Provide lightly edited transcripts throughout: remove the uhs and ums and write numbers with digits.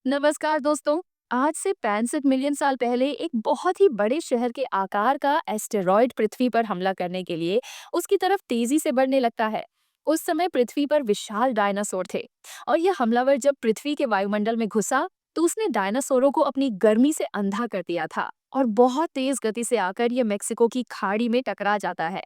नमस्कार दोस्तों। आज से 65 मिलियन साल पहले एक बहुत ही बड़े शहर के आकार का एस्टेरॉयड पृथ्वी पर हमला करने के लिए उसकी तरफ तेजी से बढ़ने लगता है। उस समय पृथ्वी पर विशाल डायनासोर थे और यह हमलावर जब पृथ्वी के वायुमंडल में घुसा तो उसने डायनासोरों को अपनी गर्मी से अंधा कर दिया था और बहुत तेज गति से आकर यह मेक्सिको की खाड़ी में टकरा जाता है।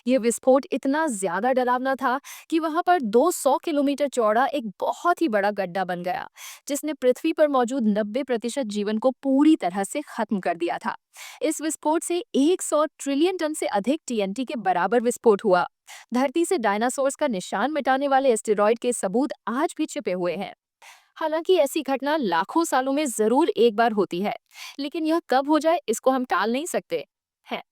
यह विस्फोट इतना ज्यादा डरावना था कि वहां पर 200 किलोमीटर चौड़ा एक बहुत ही बड़ा गड्ढा बन गया, जिसने पृथ्वी पर मौजूद 90% जीवन को पूरी तरह से खत्म कर दिया था। इस विस्फोट से 100 ट्रिलियन टन से अधिक टीएनटी के बराबर विस्फोट हुआ। धरती से डायनासोर्स का निशान मिटाने वाले एस्टेरॉयड के सबूत आज भी छिपे हुए हैं। हालांकि ऐसी घटना लाखों सालों में जरूर एक बार होती है, लेकिन यह कब हो जाए इसको हम टाल नहीं सकते हैं।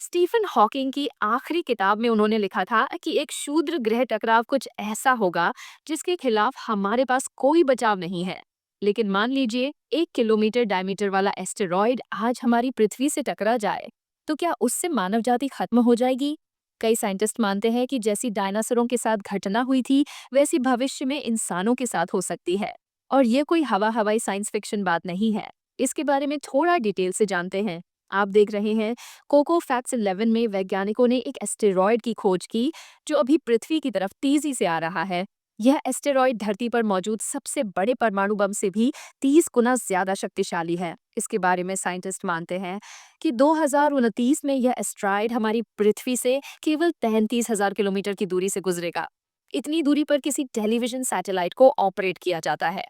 स्टीफन हॉकिंग की आखिरी किताब में उन्होंने लिखा था कि एक क्षुद्र ग्रह टकराव कुछ ऐसा होगा जिसके खिलाफ हमारे पास कोई बचाव नहीं है। लेकिन मान लीजिए 1 किलोमीटर डायमीटर वाला एस्टेरॉयड आज हमारी पृथ्वी से टकरा जाए, तो क्या उससे मानव जाति खत्म हो जाएगी? कई साइंटिस्ट मानते हैं कि जैसी डायनासोरों के साथ घटना हुई थी, वैसी भविष्य में इंसानों के साथ हो सकती है। और ये कोई हवाई साइंस फिक्शन बात नहीं है। इसके बारे में थोड़ा डिटेल से जानते हैं। आप देख रहे हैं कोको फैक्ट्स 11 में वैज्ञानिकों ने एक एस्टेरॉयड की खोज की जो अभी पृथ्वी की तरफ तेजी से आ रहा है। यह एस्टेरॉयड धरती पर मौजूद सबसे बड़े परमाणु बम से भी 30 गुना ज्यादा शक्तिशाली है। इसके बारे में साइंटिस्ट मानते हैं कि 2029 में यह एस्ट्रॉयड हमारी पृथ्वी से केवल 33,000 किलोमीटर की दूरी से गुजरेगा। इतनी दूरी पर किसी टेलीविजन सैटेलाइट को ऑपरेट किया जाता है।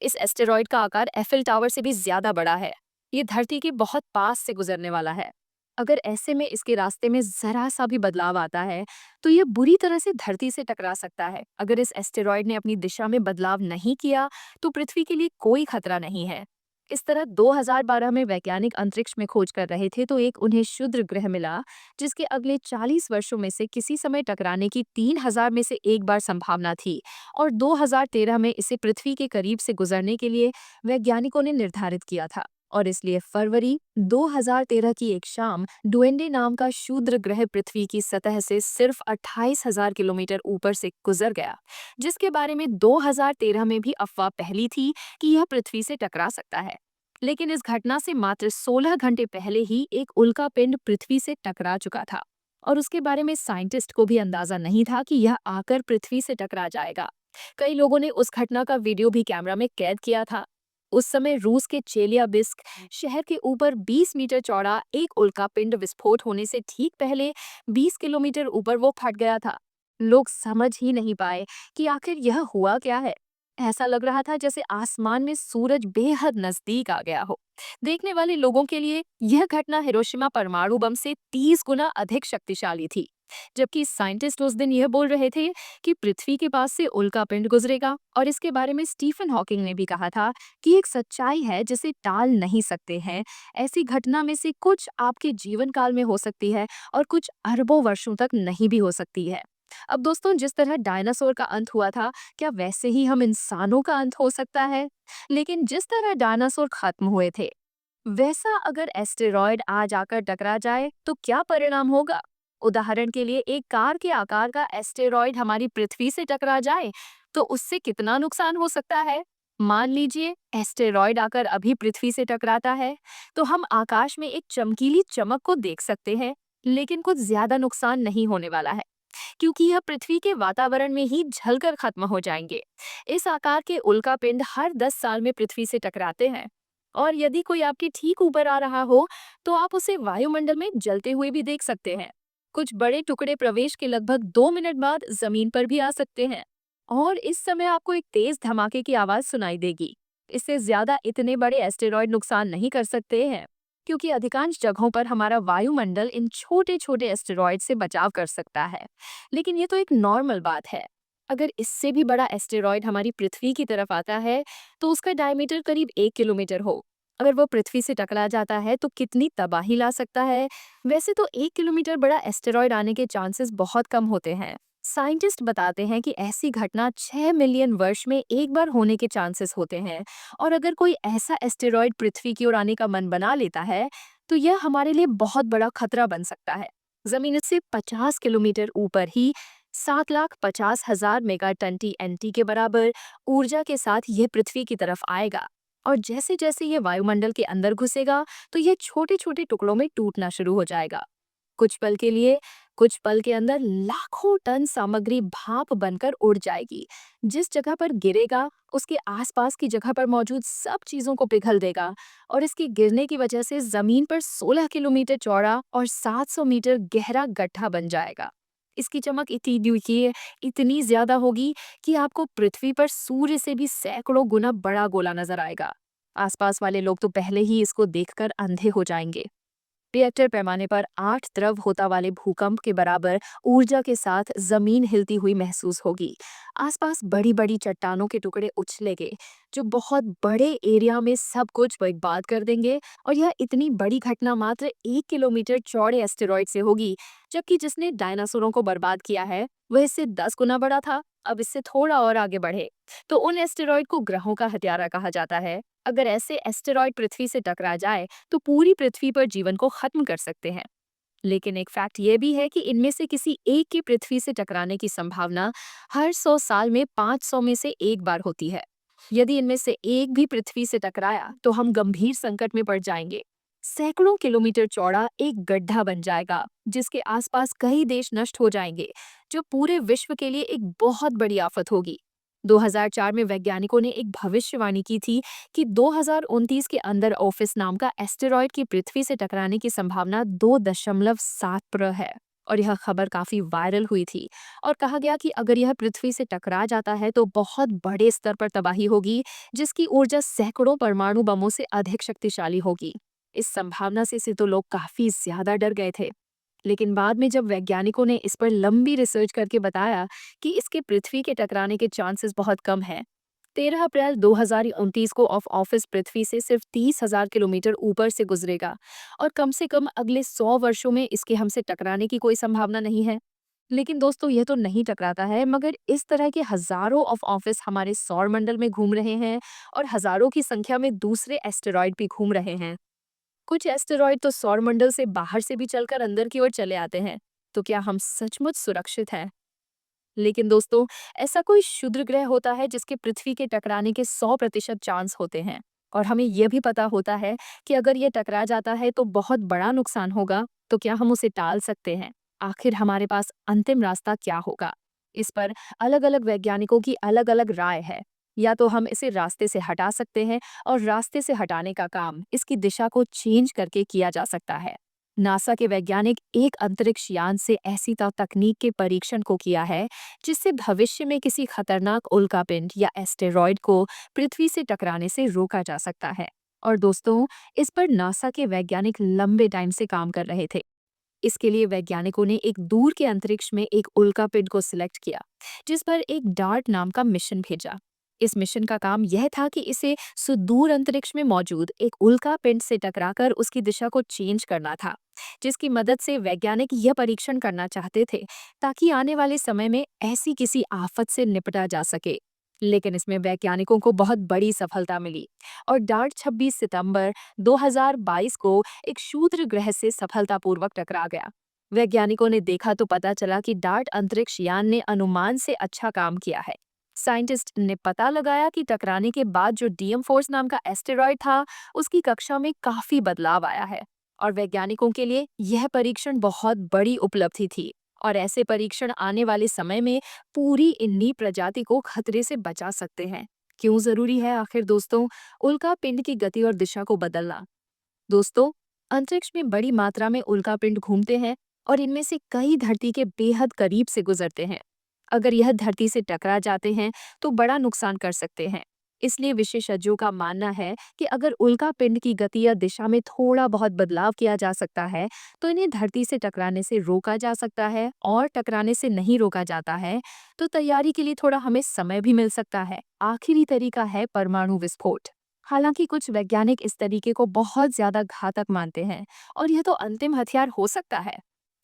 इस एस्टेरॉयड का आकार एफिल टावर से भी ज्यादा बड़ा है। ये धरती के बहुत पास से गुजरने वाला है। अगर ऐसे में इसके रास्ते में जरा सा भी बदलाव आता है, तो ये बुरी तरह से धरती से टकरा सकता है। अगर इस एस्टेरॉयड ने अपनी दिशा में बदलाव नहीं किया, तो पृथ्वी के लिए कोई खतरा नहीं है। इस तरह 2012 में वैज्ञानिक अंतरिक्ष में खोज कर रहे थे तो एक उन्हें क्षुद्र ग्रह मिला जिसके अगले 40 वर्षों में से किसी समय टकराने की 3000 में से एक बार संभावना थी। और 2013 में इसे पृथ्वी के करीब से गुजरने के लिए वैज्ञानिकों ने निर्धारित किया था। और इसलिए फरवरी 2013 की एक शाम डुएंडे नाम का शूद्र ग्रह पृथ्वी की सतह से सिर्फ 28,000 किलोमीटर ऊपर से गुजर गया, जिसके बारे में 2013 में भी अफवाह पहली थी कि यह पृथ्वी से टकरा सकता है। लेकिन इस घटना से मात्र 16 घंटे पहले ही एक उल्का पिंड पृथ्वी से टकरा चुका था और उसके बारे में साइंटिस्ट को भी अंदाजा नहीं था कि यह आकर पृथ्वी से टकरा जाएगा। कई लोगों ने उस घटना का वीडियो भी कैमरा में कैद किया था। उस समय रूस के चेलियाबिस्क शहर के ऊपर 20 मीटर चौड़ा एक उल्कापिंड विस्फोट होने से ठीक पहले 20 किलोमीटर ऊपर वो फट गया था। लोग समझ ही नहीं पाए कि आखिर यह हुआ क्या है। ऐसा लग रहा था जैसे आसमान में सूरज बेहद नजदीक आ गया हो। देखने वाले लोगों के लिए यह घटना हिरोशिमा परमाणु बम से 30 गुना अधिक शक्तिशाली थी। जबकि साइंटिस्ट उस दिन यह बोल रहे थे कि पृथ्वी के पास से उल्कापिंड गुजरेगा। और इसके बारे में स्टीफन हॉकिंग ने भी कहा था कि एक सच्चाई है जिसे टाल नहीं सकते हैं। ऐसी घटना में से कुछ आपके जीवन काल में हो सकती है और कुछ अरबों वर्षों तक नहीं भी हो सकती है। अब दोस्तों, जिस तरह डायनासोर का अंत हुआ था, क्या वैसे ही हम इंसानों का अंत हो सकता है? लेकिन जिस तरह डायनासोर खत्म हुए थे, वैसा अगर एस्टेरॉयड आज आकर टकरा जाए तो क्या परिणाम होगा? उदाहरण के लिए एक कार के आकार का एस्टेरॉयड हमारी पृथ्वी से टकरा जाए तो उससे कितना नुकसान हो सकता है? मान लीजिए एस्टेरॉयड आकर अभी पृथ्वी से टकराता है तो हम आकाश में एक चमकीली चमक को देख सकते हैं, लेकिन कुछ ज्यादा नुकसान नहीं होने वाला है क्योंकि यह पृथ्वी के वातावरण में ही जलकर खत्म हो जाएंगे। इस आकार के उल्कापिंड हर 10 साल में पृथ्वी से टकराते हैं और यदि कोई आपके ठीक ऊपर आ रहा हो तो आप उसे वायुमंडल में जलते हुए भी देख सकते हैं। कुछ बड़े टुकड़े प्रवेश के लगभग 2 मिनट बाद जमीन पर भी आ सकते हैं और इस समय आपको एक तेज धमाके की आवाज सुनाई देगी। इससे ज्यादा इतने बड़े एस्टेरॉयड नुकसान नहीं कर सकते हैं क्योंकि अधिकांश जगहों पर हमारा वायुमंडल इन छोटे छोटे एस्टेरॉयड से बचाव कर सकता है। लेकिन ये तो एक नॉर्मल बात है। अगर इससे भी बड़ा एस्टेरॉयड हमारी पृथ्वी की तरफ आता है तो उसका डायमीटर करीब 1 किलोमीटर हो। अगर वो पृथ्वी से टकरा जाता है तो कितनी तबाही ला सकता है? वैसे तो 1 किलोमीटर बड़ा एस्टेरॉयड आने के चांसेस बहुत कम होते हैं। साइंटिस्ट बताते हैं कि ऐसी घटना 6 मिलियन वर्ष में एक बार होने के चांसेस होते हैं। और अगर कोई ऐसा एस्टेरॉयड पृथ्वी की ओर आने का मन बना लेता है तो यह हमारे लिए बहुत बड़ा खतरा बन सकता है। जमीन से 50 किलोमीटर ऊपर ही 7,50,000 मेगा टन टीएनटी के बराबर ऊर्जा के साथ यह पृथ्वी की तरफ आएगा। और जैसे जैसे ये वायुमंडल के अंदर घुसेगा तो ये छोटे छोटे टुकड़ों में टूटना शुरू हो जाएगा। कुछ पल के लिए कुछ पल के अंदर लाखों टन सामग्री भाप बनकर उड़ जाएगी। जिस जगह पर गिरेगा उसके आसपास की जगह पर मौजूद सब चीजों को पिघल देगा और इसके गिरने की वजह से जमीन पर 16 किलोमीटर चौड़ा और 700 मीटर गहरा गड्ढा बन जाएगा। इसकी चमक इतनी देखिए इतनी ज्यादा होगी कि आपको पृथ्वी पर सूर्य से भी सैकड़ों गुना बड़ा गोला नजर आएगा। आसपास वाले लोग तो पहले ही इसको देखकर अंधे हो जाएंगे। रिएक्टर पैमाने पर 8 द्रव होता वाले भूकंप के बराबर ऊर्जा के साथ जमीन हिलती हुई महसूस होगी। आसपास बड़ी बड़ी चट्टानों के टुकड़े उछलेंगे जो बहुत बड़े एरिया में सब कुछ बर्बाद कर देंगे। और यह इतनी बड़ी घटना मात्र 1 किलोमीटर चौड़े एस्टेरॉयड से होगी, जबकि जिसने डायनासोरों को बर्बाद किया है वह इससे 10 गुना बड़ा था। अब इससे थोड़ा और आगे बढ़े तो उन एस्टेरॉयड को ग्रहों का हत्यारा कहा जाता है। अगर ऐसे एस्टेरॉयड पृथ्वी से टकरा जाए तो पूरी पृथ्वी पर जीवन को खत्म कर सकते हैं। लेकिन एक फैक्ट ये भी है कि इनमें से किसी एक के पृथ्वी से टकराने की संभावना हर 100 साल में 500 में से एक बार होती है। यदि इनमें से एक भी पृथ्वी से टकराया तो हम गंभीर संकट में पड़ जाएंगे। सैकड़ों किलोमीटर चौड़ा एक गड्ढा बन जाएगा जिसके आसपास कई देश नष्ट हो जाएंगे, जो पूरे विश्व के लिए एक बहुत बड़ी आफत होगी। 2004 में वैज्ञानिकों ने एक भविष्यवाणी की थी कि 2029 के अंदर ओफिस नाम का एस्टेरॉयड की पृथ्वी से टकराने की संभावना 2.7 है। और यह खबर काफी वायरल हुई थी और कहा गया कि अगर यह पृथ्वी से टकरा जाता है तो बहुत बड़े स्तर पर तबाही होगी, जिसकी ऊर्जा सैकड़ों परमाणु बमों से अधिक शक्तिशाली होगी। इस संभावना से तो लोग काफी ज्यादा डर गए थे। लेकिन बाद में जब वैज्ञानिकों ने इस पर लंबी रिसर्च करके बताया कि इसके पृथ्वी के टकराने के चांसेस बहुत कम हैं। 13 अप्रैल 2029 को ऑफिस पृथ्वी से सिर्फ 30,000 किलोमीटर ऊपर से गुजरेगा और कम से कम अगले 100 वर्षों में इसके हमसे टकराने की कोई संभावना नहीं है। लेकिन दोस्तों यह तो नहीं टकराता है, मगर इस तरह के हजारों ऑफ ऑफिस हमारे सौर मंडल में घूम रहे हैं और हजारों की संख्या में दूसरे एस्टेरॉयड भी घूम रहे हैं। कुछ एस्टेरॉयड तो सौरमंडल से बाहर से भी चलकर अंदर की ओर चले आते हैं। तो क्या हम सचमुच सुरक्षित हैं? लेकिन दोस्तों, ऐसा कोई क्षुद्र ग्रह होता है जिसके पृथ्वी के टकराने के 100% चांस होते हैं और हमें यह भी पता होता है कि अगर ये टकरा जाता है तो बहुत बड़ा नुकसान होगा। तो क्या हम उसे टाल सकते हैं? आखिर हमारे पास अंतिम रास्ता क्या होगा? इस पर अलग अलग वैज्ञानिकों की अलग अलग राय है। या तो हम इसे रास्ते से हटा सकते हैं और रास्ते से हटाने का काम इसकी दिशा को चेंज करके किया जा सकता है। नासा के वैज्ञानिक एक अंतरिक्ष यान से ऐसी तकनीक के परीक्षण को किया है जिससे भविष्य में किसी खतरनाक उल्कापिंड या एस्टेरॉयड को पृथ्वी से टकराने से रोका जा सकता है। और दोस्तों, इस पर नासा के वैज्ञानिक लंबे टाइम से काम कर रहे थे। इसके लिए वैज्ञानिकों ने एक दूर के अंतरिक्ष में एक उल्कापिंड को सिलेक्ट किया, जिस पर एक डार्ट नाम का मिशन भेजा। इस मिशन का काम यह था कि इसे सुदूर अंतरिक्ष में मौजूद एक उल्कापिंड से टकराकर उसकी दिशा को चेंज करना था, जिसकी मदद से वैज्ञानिक यह परीक्षण करना चाहते थे ताकि आने वाले समय में ऐसी किसी आफत से निपटा जा सके। लेकिन इसमें वैज्ञानिकों को बहुत बड़ी सफलता मिली और डार्ट 26 सितंबर 2022 को एक क्षुद्र ग्रह से सफलतापूर्वक टकरा गया। वैज्ञानिकों ने देखा तो पता चला कि डार्ट अंतरिक्ष यान ने अनुमान से अच्छा काम किया है। साइंटिस्ट ने पता लगाया कि टकराने के बाद जो डीएम फोर्स नाम का एस्टेरॉयड था उसकी कक्षा में काफी बदलाव आया है। और वैज्ञानिकों के लिए यह परीक्षण बहुत बड़ी उपलब्धि थी। और ऐसे परीक्षण आने वाले समय में पूरी इन्हीं प्रजाति को खतरे से बचा सकते हैं। क्यों जरूरी है आखिर दोस्तों उल्कापिंड की गति और दिशा को बदलना? दोस्तों, अंतरिक्ष में बड़ी मात्रा में उल्कापिंड घूमते हैं और इनमें से कई धरती के बेहद करीब से गुजरते हैं। अगर यह धरती से टकरा जाते हैं तो बड़ा नुकसान कर सकते हैं। इसलिए विशेषज्ञों का मानना है कि अगर उल्कापिंड की गति या दिशा में थोड़ा बहुत बदलाव किया जा सकता है तो इन्हें धरती से टकराने से रोका जा सकता है, और टकराने से नहीं रोका जाता है तो तैयारी के लिए थोड़ा हमें समय भी मिल सकता है। आखिरी तरीका है परमाणु विस्फोट। हालांकि कुछ वैज्ञानिक इस तरीके को बहुत ज्यादा घातक मानते हैं और यह तो अंतिम हथियार हो सकता है।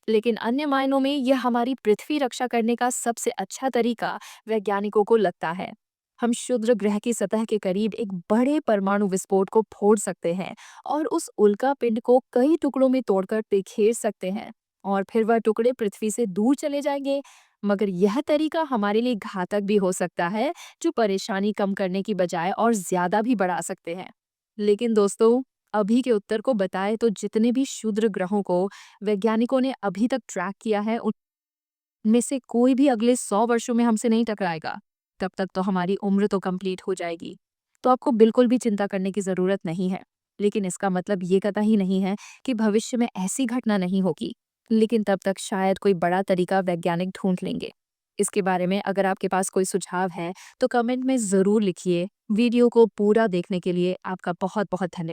लेकिन अन्य मायनों में यह हमारी पृथ्वी रक्षा करने का सबसे अच्छा तरीका वैज्ञानिकों को लगता है। हम क्षुद्र ग्रह की सतह के करीब एक बड़े परमाणु विस्फोट को फोड़ सकते हैं और उस उल्का पिंड को कई टुकड़ों में तोड़कर बिखेर सकते हैं, और फिर वह टुकड़े पृथ्वी से दूर चले जाएंगे। मगर यह तरीका हमारे लिए घातक भी हो सकता है, जो परेशानी कम करने की बजाय और ज्यादा भी बढ़ा सकते हैं। लेकिन दोस्तों, अभी के उत्तर को बताए तो जितने भी क्षुद्र ग्रहों को वैज्ञानिकों ने अभी तक ट्रैक किया है, उनमें से कोई भी अगले 100 वर्षों में हमसे नहीं टकराएगा। तब तक तो हमारी उम्र तो कंप्लीट हो जाएगी। तो आपको बिल्कुल भी चिंता करने की ज़रूरत नहीं है। लेकिन इसका मतलब ये कतई नहीं है कि भविष्य में ऐसी घटना नहीं होगी। लेकिन तब तक शायद कोई बड़ा तरीका वैज्ञानिक ढूँढ लेंगे। इसके बारे में अगर आपके पास कोई सुझाव है, तो कमेंट में ज़रूर लिखिए। वीडियो को पूरा देखने के लिए आपका बहुत-बहुत धन्यवाद।